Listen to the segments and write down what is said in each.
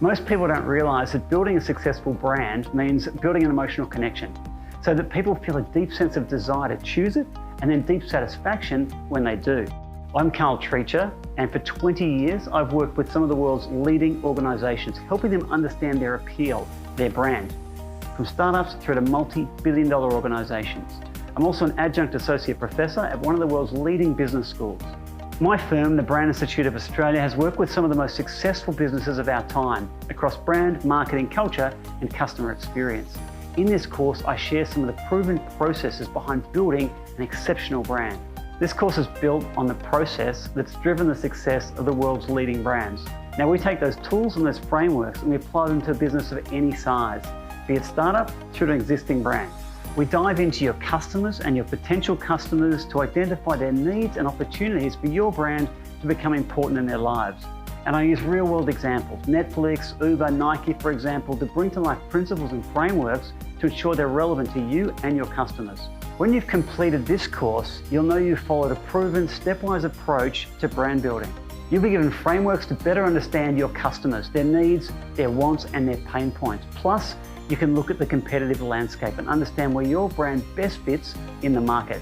Most people don't realize that building a successful brand means building an emotional connection so that people feel a deep sense of desire to choose it and then deep satisfaction when they do. I'm Carl Treacher, and for 20 years I've worked with some of the world's leading organizations, helping them understand their appeal, their brand, from startups through to multi-billion-dollar organizations. I'm also an adjunct associate professor at one of the world's leading business schools. My firm, the Brand Institute of Australia, has worked with some of the most successful businesses of our time across brand, marketing, culture, and customer experience. In this course, I share some of the proven processes behind building an exceptional brand. This course is built on the process that's driven the success of the world's leading brands. Now, we take those tools and those frameworks and we apply them to a business of any size, be it startup through to an existing brand. We dive into your customers and your potential customers to identify their needs and opportunities for your brand to become important in their lives. And I use real-world examples, Netflix, Uber, Nike, for example, to bring to life principles and frameworks to ensure they're relevant to you and your customers. When you've completed this course, you'll know you've followed a proven stepwise approach to brand building. You'll be given frameworks to better understand your customers, their needs, their wants, and their pain points. Plus, you can look at the competitive landscape and understand where your brand best fits in the market.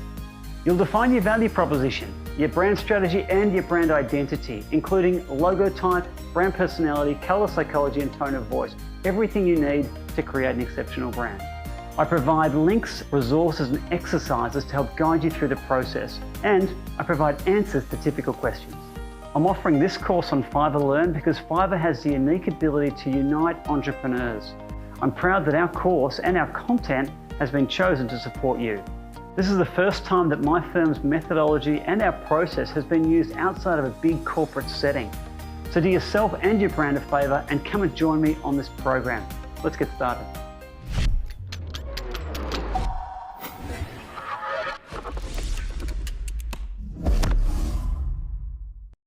You'll define your value proposition, your brand strategy, and your brand identity, including logo type, brand personality, color psychology, and tone of voice. Everything you need to create an exceptional brand. I provide links, resources, and exercises to help guide you through the process, and I provide answers to typical questions. I'm offering this course on Fiverr Learn because Fiverr has the unique ability to unite entrepreneurs. I'm proud that our course and our content has been chosen to support you. This is the first time that my firm's methodology and our process has been used outside of a big corporate setting. So do yourself and your brand a favor and come and join me on this program. Let's get started.